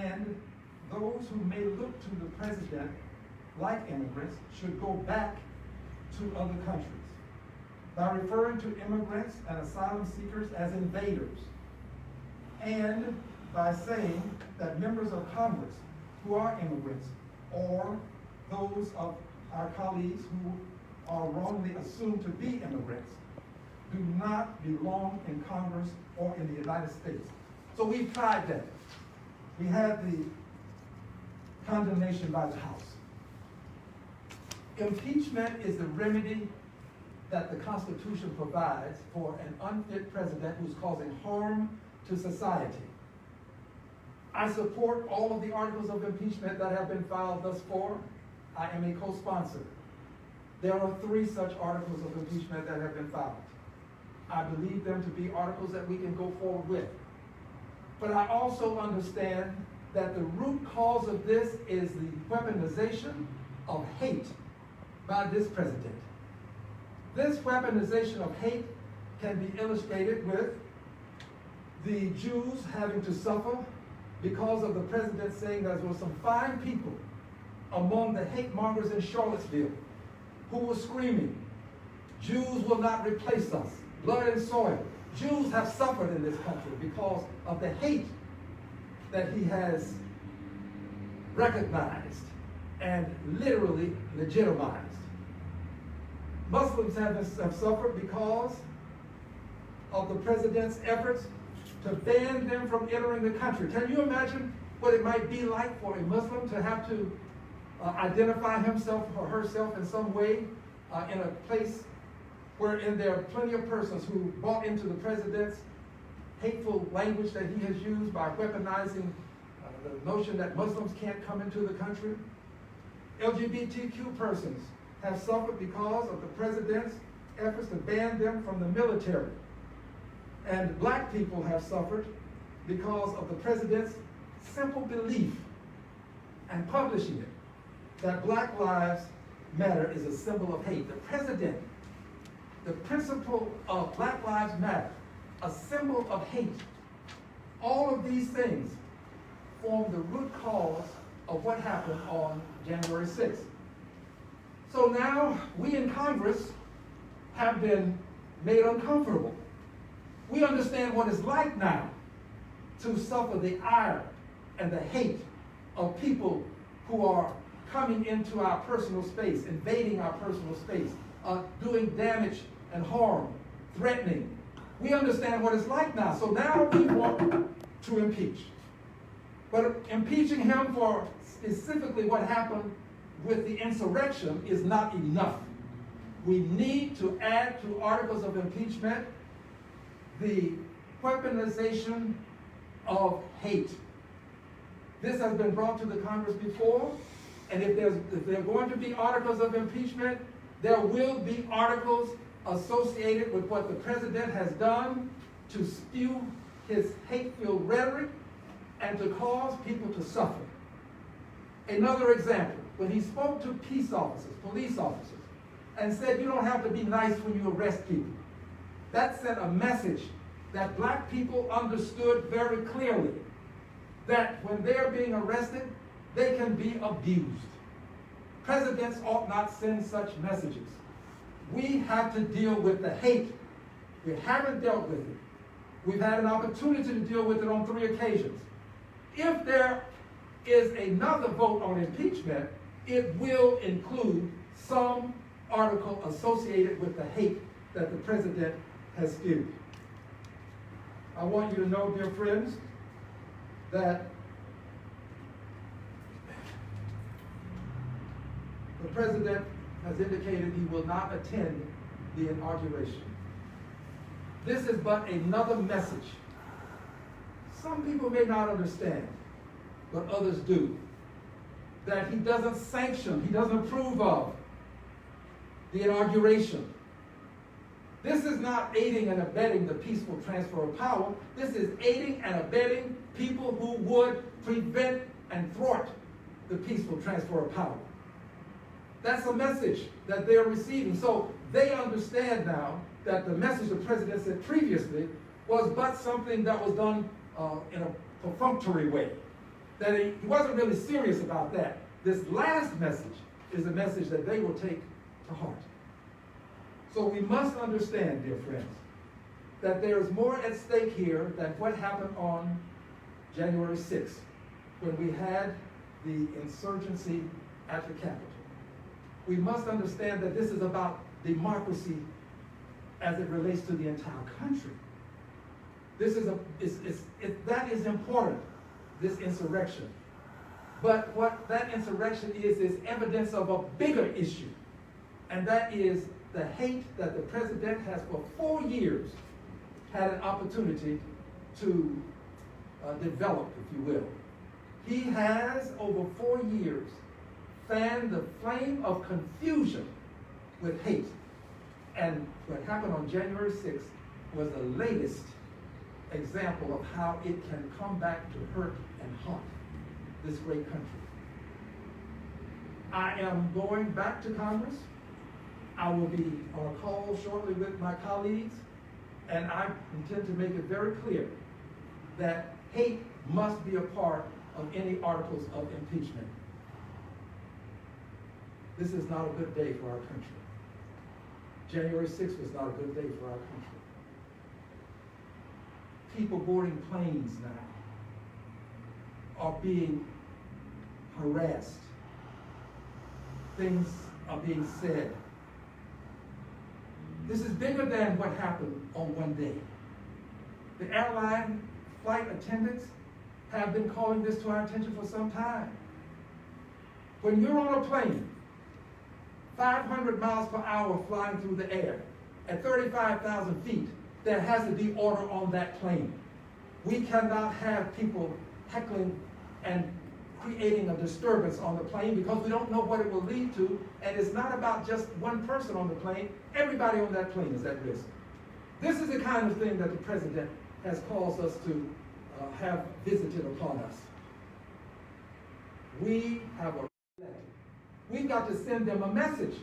and those who may look to the president like immigrants should go back to other countries by referring to immigrants and asylum seekers as invaders, and by saying that members of Congress who are immigrants or those of our colleagues who are wrongly assumed to be immigrants do not belong in Congress or in the United States. So we've tried that. We had the condemnation by the House. Impeachment is the remedy that the Constitution provides for an unfit president who's causing harm to society. I support all of the articles of impeachment that have been filed thus far. I am a co-sponsor. There are 3 such articles of impeachment that have been filed. I believe them to be articles that we can go forward with. But I also understand that the root cause of this is the weaponization of hate by this president. This weaponization of hate can be illustrated with the Jews having to suffer because of the president saying there were some fine people among the hate mongers in Charlottesville who were screaming, "Jews will not replace us, blood and soil." Jews have suffered in this country because of the hate that he has recognized and literally legitimized. Muslims have suffered because of the president's efforts to ban them from entering the country. Can you imagine what it might be like for a Muslim to have to identify himself or herself in some way in a place wherein there are plenty of persons who bought into the president's hateful language that he has used by weaponizing the notion that Muslims can't come into the country? LGBTQ persons have suffered because of the president's efforts to ban them from the military. And black people have suffered because of the president's simple belief and publishing it that Black Lives Matter is a symbol of hate. The president, the principle of Black Lives Matter, a symbol of hate. All of these things form the root cause of what happened on January 6th. So now we in Congress have been made uncomfortable. We understand what it's like now to suffer the ire and the hate of people who are coming into our personal space, invading our personal space, doing damage and harm, threatening. We understand what it's like now. So now we want to impeach. But impeaching him for specifically what happened with the insurrection is not enough. We need to add to articles of impeachment the weaponization of hate. This has been brought to the Congress before, and if there are going to be articles of impeachment, there will be articles associated with what the president has done to spew his hate-filled rhetoric and to cause people to suffer. Another example, when he spoke to peace officers, police officers, and said you don't have to be nice when you arrest people. That sent a message that black people understood very clearly, that when they're being arrested, they can be abused. Presidents ought not send such messages. We have to deal with the hate. We haven't dealt with it. We've had an opportunity to deal with it on 3 occasions. If there is another vote on impeachment, it will include some article associated with the hate that the president has spewed. I want you to know, dear friends, that the president has indicated he will not attend the inauguration. This is but another message. Some people may not understand, but others do, that he doesn't sanction, he doesn't approve of the inauguration. This is not aiding and abetting the peaceful transfer of power. This is aiding and abetting people who would prevent and thwart the peaceful transfer of power. That's a message that they're receiving. So they understand now that the message the president said previously was but something that was done in a perfunctory way. that he wasn't really serious about that. This last message is a message that they will take to heart. So we must understand, dear friends, that there is more at stake here than what happened on January 6th, when we had the insurgency at the Capitol. We must understand that this is about democracy as it relates to the entire country. This is that is important, this insurrection. But what that insurrection is evidence of a bigger issue, and that is the hate that the president has for 4 years had an opportunity to develop, if you will. He has, over 4 years, fanned the flame of confusion with hate. And what happened on January 6th was the latest example of how it can come back to hurt and haunt this great country. I am going back to Congress. I will be on a call shortly with my colleagues, and I intend to make it very clear that hate must be a part of any articles of impeachment. This is not a good day for our country. January 6th was not a good day for our country. People boarding planes now are being harassed. Things are being said. This is bigger than what happened on one day. The airline flight attendants have been calling this to our attention for some time. When you're on a plane, 500 miles per hour flying through the air, at 35,000 feet, there has to be order on that plane. We cannot have people heckling and creating a disturbance on the plane because we don't know what it will lead to, and it's not about just one person on the plane. Everybody on that plane is at risk. This is the kind of thing that the president has caused us to have visited upon us. We have a we've got to send them a message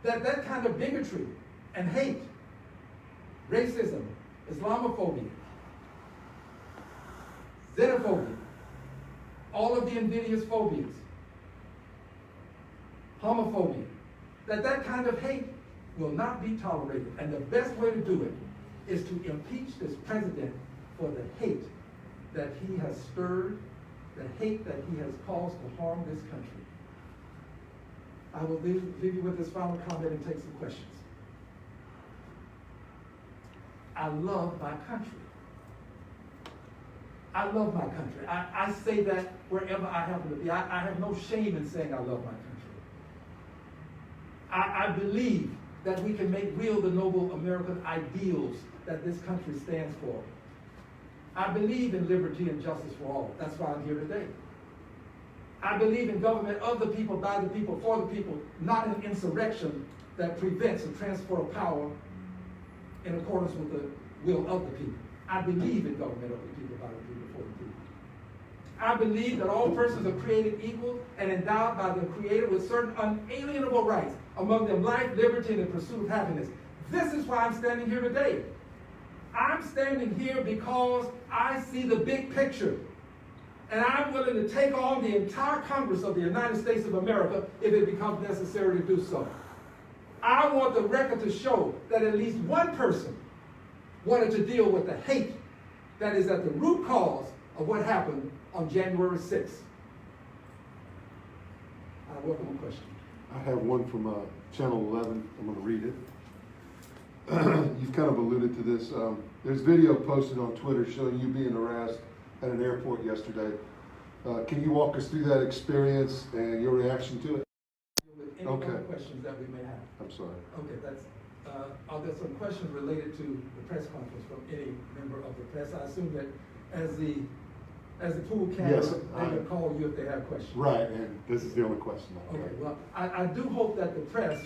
that that kind of bigotry and hate, racism, Islamophobia, xenophobia, all of the invidious phobias, homophobia, that kind of hate will not be tolerated. And the best way to do it is to impeach this president for the hate that he has stirred, the hate that he has caused to harm this country. I will leave you with this final comment and take some questions. I love my country. I love my country. I say that wherever I happen to be. I have no shame in saying I love my country. I believe that we can make real the noble American ideals that this country stands for. I believe in liberty and justice for all. That's why I'm here today. I believe in government of the people, by the people, for the people, not an insurrection that prevents the transfer of power in accordance with the will of the people. I believe in government of the people, by the people, for the people. I believe that all persons are created equal and endowed by the Creator with certain unalienable rights, among them life, liberty, and the pursuit of happiness. This is why I'm standing here today. I'm standing here because I see the big picture. And I'm willing to take on the entire Congress of the United States of America if it becomes necessary to do so. I want the record to show that at least one person wanted to deal with the hate that is at the root cause of what happened on January 6th. I welcome a question. I have one from Channel 11. I'm going to read it. You've kind of alluded to this. There's video posted on Twitter showing you being harassed at an airport yesterday. Can you walk us through that experience and your reaction to it? With any other questions that we may have. I'm sorry. Okay, that's. Are there some questions related to the press conference from any member of the press? I assume that as the pool camera, yes, they can call you if they have questions. Right, and this is the only question. Okay, well, I do hope that the press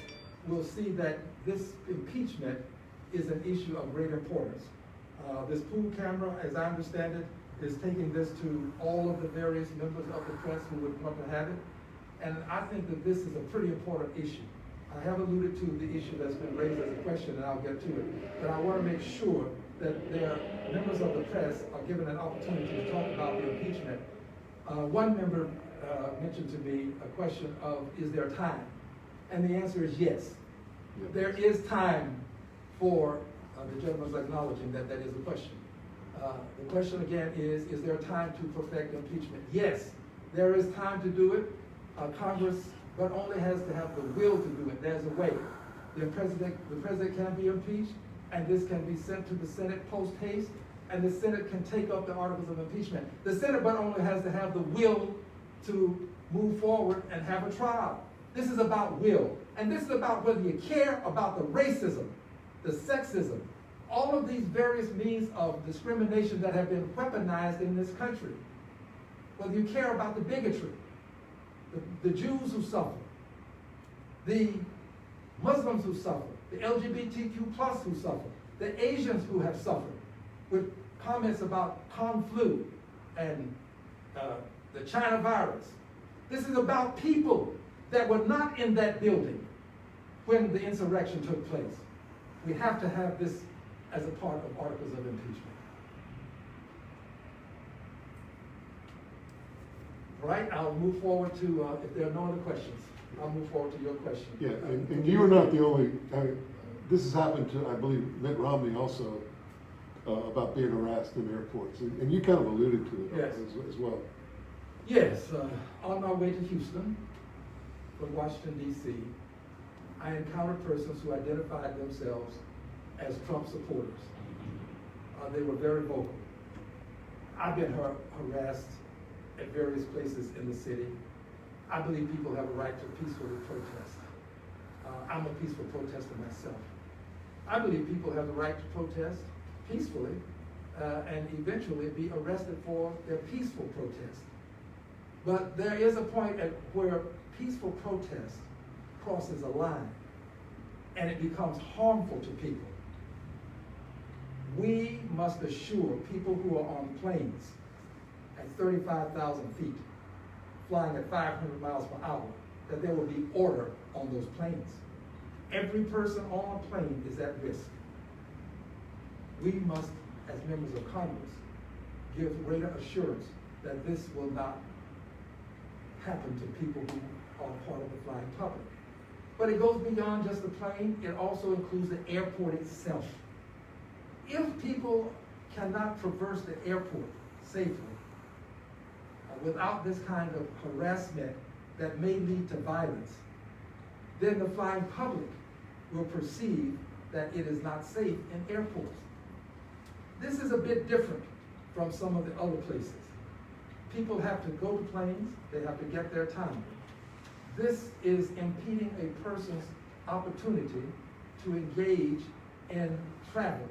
will see that this impeachment is an issue of great importance. This pool camera, as I understand it, is taking this to all of the various members of the press who would want to have it. And I think that this is a pretty important issue. I have alluded to the issue that's been raised as a question, and I'll get to it. But I want to make sure that their members of the press are given an opportunity to talk about the impeachment One member mentioned to me a question of, is there time? And the answer is yes. Yep. There is time for, the gentleman's acknowledging that that is a question. The question again is there time to perfect impeachment? Yes, there is time to do it. Congress, but only has to have the will to do it. There's a way. The president can be impeached, and this can be sent to the Senate post haste, and the Senate can take up the articles of impeachment. The Senate, but only has to have the will to move forward and have a trial. This is about will. And this is about whether you care about the racism, the sexism, all of these various means of discrimination that have been weaponized in this country. Whether you care about the bigotry, the Jews who suffer, the Muslims who suffer, the LGBTQ plus who suffer, the Asians who have suffered, with comments about Kung flu and the China virus. This is about people that were not in that building when the insurrection took place. We have to have this as a part of articles of impeachment. All right, I'll move forward to, if there are no other questions, I'll move forward to your question. Yeah, and you are not the only, this has happened to, I believe, Mitt Romney also, about being harassed in airports, and you kind of alluded to it. Yes. as well. Yes, on my way to Houston from Washington, D.C., I encountered persons who identified themselves as Trump supporters. They were very vocal. I've been harassed at various places in the city. I believe people have a right to peacefully protest. I'm a peaceful protester myself. I believe people have the right to protest peacefully and eventually be arrested for their peaceful protest. But there is a point at where peaceful protest crosses a line and it becomes harmful to people. We must assure people who are on planes at 35,000 feet, flying at 500 miles per hour, that there will be order on those planes. Every person on a plane is at risk. We must, as members of Congress, give greater assurance that this will not happen to people who are part of the flying public. But it goes beyond just the plane. It also includes the airport itself. If people cannot traverse the airport safely without this kind of harassment that may lead to violence, then the flying public will perceive that it is not safe in airports. This is a bit different from some of the other places. People have to go to planes, they have to get their time. This is impeding a person's opportunity to engage in travel.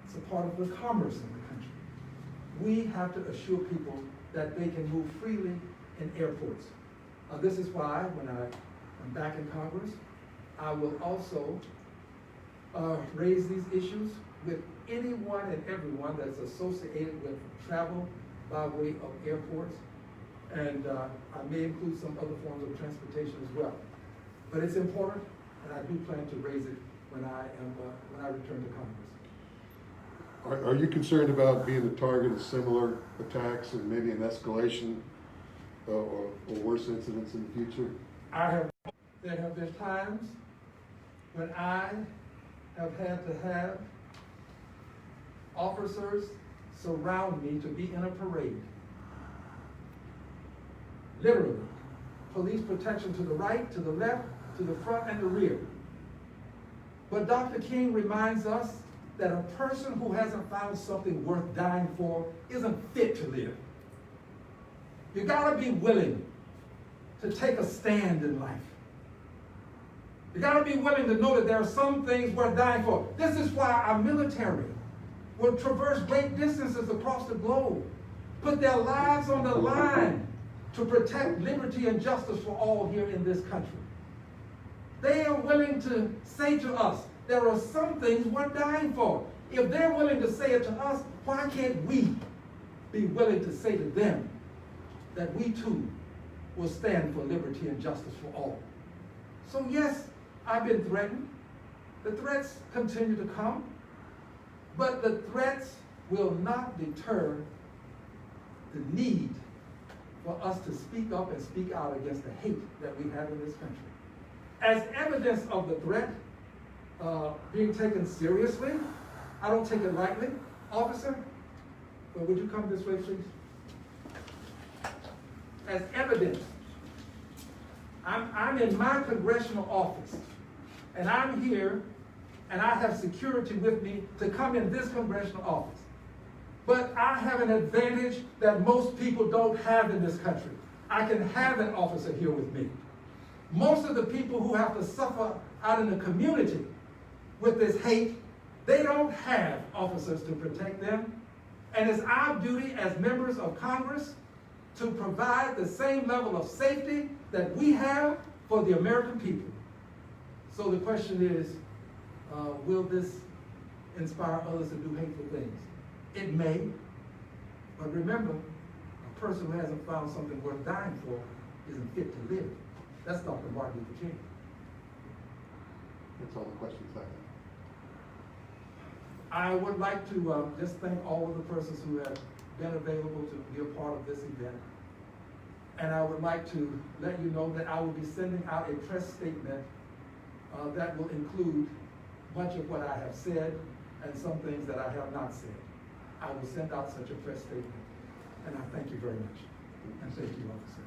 It's a part of the commerce in the country. We have to assure people that they can move freely in airports. This is why, when I'm back in Congress, I will also raise these issues with anyone and everyone that's associated with travel by way of airports. And I may include some other forms of transportation as well. But it's important, and I do plan to raise it when I return to Congress. Are you concerned about being the target of similar attacks and maybe an escalation or worse incidents in the future? There have been times when I have had to have officers surround me to be in a parade. Literally, police protection to the right, to the left, to the front, and the rear. But Dr. King reminds us that a person who hasn't found something worth dying for isn't fit to live. You gotta be willing to take a stand in life. You gotta be willing to know that there are some things worth dying for. This is why our military will traverse great distances across the globe, put their lives on the line to protect liberty and justice for all here in this country. They are willing to say to us, there are some things worth dying for. If they're willing to say it to us, why can't we be willing to say to them that we too will stand for liberty and justice for all? So yes, I've been threatened. The threats continue to come, but the threats will not deter the need for us to speak up and speak out against the hate that we have in this country. As evidence of the threat being taken seriously, I don't take it lightly, officer, but would you come this way, please? As evidence, I'm in my congressional office, and I'm here, and I have security with me to come in this congressional office. But I have an advantage that most people don't have in this country. I can have an officer here with me. Most of the people who have to suffer out in the community with this hate, they don't have officers to protect them. And it's our duty as members of Congress to provide the same level of safety that we have for the American people. So the question is, will this inspire others to do hateful things? It may, but remember, a person who hasn't found something worth dying for isn't fit to live. That's Dr. Martin Luther King. That's all the questions I have. I would like to just thank all of the persons who have been available to be a part of this event. And I would like to let you know that I will be sending out a press statement that will include much of what I have said and some things that I have not said. I will send out such a press statement. And I thank you very much. And thank you, officer.